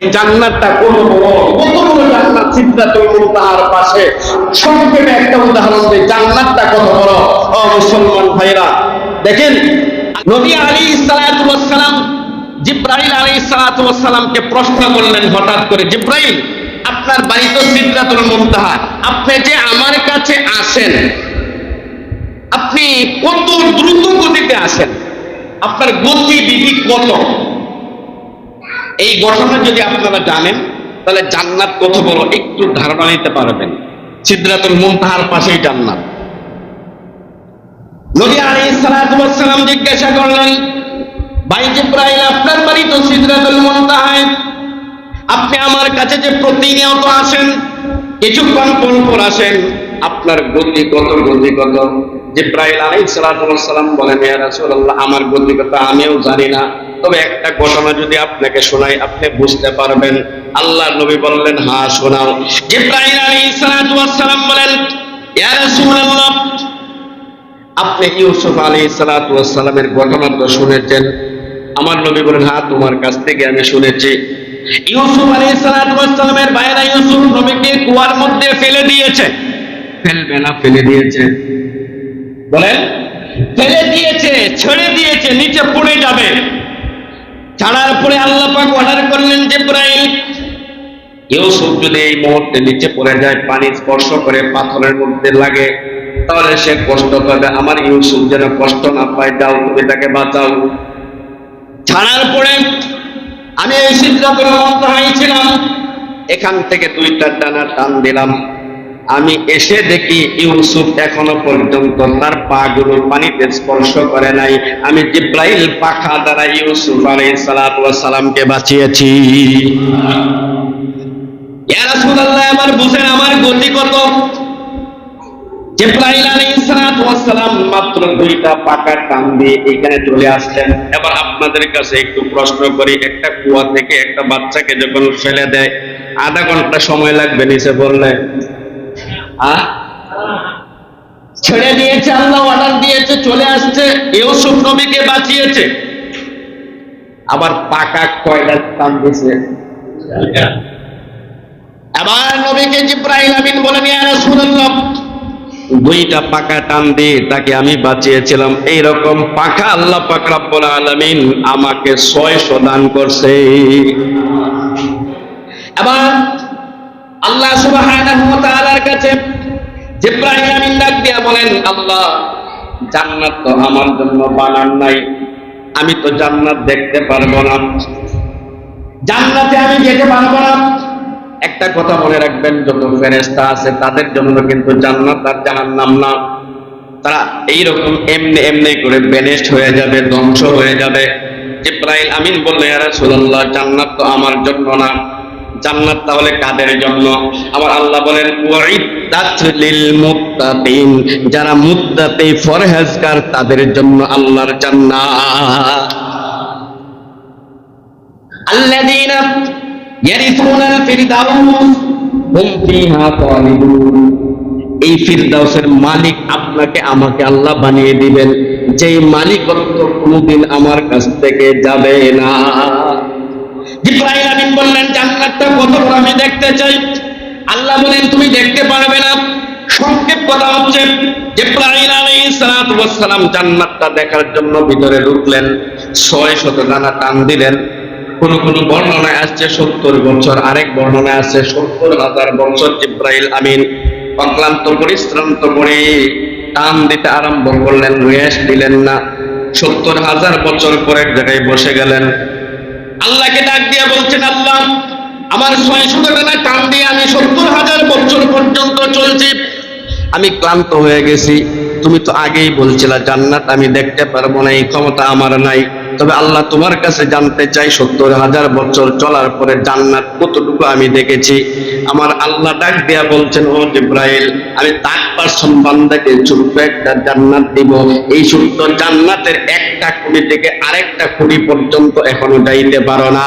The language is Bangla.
জান্নাতটা কত বড়, কত বড় জান্নাত সিদরাতুল মুনতাহার পাশে। সংক্ষেপে একটা উদাহরণ দেই, জান্নাতটা কত বড়। ও মুসলমান ভাইরা, দেখেন নবী আলাইহিস সালাতু ওয়াস সালাম জিবরাইল আলাইহিস সালাতু ওয়াস সালামকে প্রশ্ন করলেন হঠাৎ করে, জিবরাইল আপনার বাড়ি তো সিদরাতুল মুনতাহা, আপনি যে আমার কাছে আসেন আপনি কত দ্রুত গতিতে আসেন, আপনার গতিবিধি কত? এই ঘটনা যদি আপনারা জানেন তাহলে জান্নাত কত বড় একটু ধারণা নিতে পারবেন। সিদরাতুল মুনতাহার পাশেই জান্নাত। নবী আলাইহিস সালাতু ওয়াস সালাম জিজ্ঞাসা করলেন, ভাই জিবরাইল আপনার বাড়ি তো সিদরাতুল মুনতাহায়, আপনি আমার কাছে যে প্রতিনিয়ত আসেন, কিছুক্ষণ পর পর আসেন, আপনার গতি কত, গতি কত? জিবরাইল আলাইহিস সালাতু ওয়াস সালাম বলেন, ইয়া রাসূলুল্লাহ আমার গতি কত আমিও জানি না, তবে একটা ঘটনা যদি আপনাকে শোনাই আপনি বুঝতে পারবেন। আল্লাহর নবী বললেন, হ্যাঁ শোনাও। জিবরাইল আলাইহিস সালাতু ওয়াস সালাম বলেন, ইয়া রাসূলুল্লাহ আপনি ইউসুফ আলাইহিস সালাতু ওয়াস সালামের ঘটনা তো শুনেছেন? আমার নবী বলেন, হ্যাঁ তোমার কাছ থেকে আমি শুনেছি। ইউসুফ আলাইহিস সালাতু ওয়াস সালামের ভাইরা ইউসুফ নবীকে কুয়ার মধ্যে ফেলে দিয়েছে। ফেলবে না, ফেলে দিয়েছে। বলেন ফেলে দিয়েছে, ছেড়ে দিয়েছে, নিচে পড়ে যাবে। ছাড়ার পরে আল্লাহ পাক অর্ডার করলেন, জিবরাইল ইউসুফ যদি এই মুহূর্তে নিচে পড়ে যায়, পানি স্পর্শ করে পাথরের মধ্যে লাগে, তাহলে সে কষ্ট পাবে, আমার ইউসুফ যেন কষ্ট না পায়, যাও তুমি তাকে বাঁচাও। ছাড়ার পরে আমি এই সিদরাতুল মুনতাহায় ছিলাম, এখান থেকে দুইটা ডানা টান দিলাম, আমি এসে দেখি ইউসুফ এখনো পর্যন্ত তার পা গুলো পানিতে স্পর্শ করে নাই। আমি জিবরাইল পাখা দ্বারা ইউসুফ আলাইহিস সালাতু ওয়াস সালামকে বাঁচিয়েছি। ইয়া রাসূলুল্লাহ আমার বুঝেন আমার গতি কত? জিবরাইল আলাইহিস সালাতু ওয়াস সালাম মাত্র দুইটা পাকা টান দিয়ে এখানে চলে আসছেন। এবার আপনাদের কাছে একটু প্রশ্ন করি, একটা কুয়া থেকে একটা বাচ্চাকে যখন ফেলে দেয় আধা ঘন্টা সময় লাগবে নিচে পড়লে? ছেড়ে দিয়েছে, আল্লাহ অর্ডার দিয়েছে, চলে আসছে, ইউসুফ নবীকে বাঁচিয়েছে। আবার পাকা কয়টা টান দিয়েছে? আবার নবীকে জিবরাইল আমিন বলেন, ইয়া রাসূলুল্লাহ দুইটা পাকা টান দিয়ে তাকে আমি বাঁচিয়েছিলাম। এইরকম পাকা আল্লাহ পাক রব্বুল আলামিন আমাকে 600 দান করছে। আবার আল্লাহ সুবহানাহু ওয়া তাআলার কাছে জিবরাইল আমিন ডাক দিয়া বলেন, আল্লাহ জান্নাত তো আমার জন্য বানান নাই, আমি তো জান্নাত দেখতে পারবো না, জান্নাতে আমি যেতে পারবো না। একটা কথা মনে রাখবেন, যত ফেরেশতা আছে তাদের জন্য কিন্তু জান্নাত আর জাহান্নাম না, তারা এইরকম এমনি এমনি করে বেনেস্ট হয়ে যাবে, ধ্বংস হয়ে যাবে। জিবরাইল আমিন বললেন, ইয়া রাসূলুল্লাহ জান্নাত তো আমার জন্য না, জান্নাত তাহলে কাদের জন্য? আমার আল্লাহ বলেন, উইদ্দাত লিল মুত্তাকিন, যারা মুত্তাকি পরহেজগার তাদের জন্য আল্লাহর জান্নাত। আল্লাযীনা ইয়ারিসুনাল ফিরদাউস হুম ফিহা খালিদুন, এই ফিরদাউসের মালিক আপনাকে আমাকে আল্লাহ বানিয়ে দিবেন, যেই মালিকত্ব কোনদিন আমার কাছ থেকে যাবে না। জিবরাইল আমিন বললেন, জান্নাতটা কত বড় আমি দেখতে চাই। আল্লাহ বলেন, তুমি দেখতে পারবে না। সংক্ষেপ কথা হচ্ছে, জিবরাইল আলাইহিস সালাতু ওয়াস সালাম জান্নাতটা দেখার জন্য ভিতরে ঢুকলেন, 600 দানা টান দিলেন। কোন কোন বর্ণনায় আসছে 70 বছর, আরেক বর্ণনায় আসছে 70,000 বছর। জিবরাইল আমিন অক্লান্ত পরিশ্রান্ত করে টান দিতে আরম্ভ করলেন, রেস্ট দিলেন না। 70,000 বছর পরের জায়গায় বসে গেলেন। আল্লাহকে ডাক দিয়ে বলছেন, আল্লাহ আমার 600 টানা টান দিয়ে আমি 70,000 বছর পর্যন্ত চলছি, আমি ক্লান্ত হয়ে গেছি। তুমি তো আগেই বলছিলা জান্নাত আমি দেখতে পারবো না, এই ক্ষমতা আমার নাই। তবে আল্লাহ তোমার কাছে জানতে চাই 70,000 বছর চলার পরে জান্নাত কতটুকু আমি দেখেছি। আমার আল্লাহ ডাক দিয়া বলছেন, ও জিবরাইল আমি 1% বান্দাকে ছোট্ট একটা জান্নাত দিব, এই ছোট্ট জান্নাতের একটা খুঁটি থেকে আরেকটা খুঁটি পর্যন্ত এখনো যাইতে পারো না।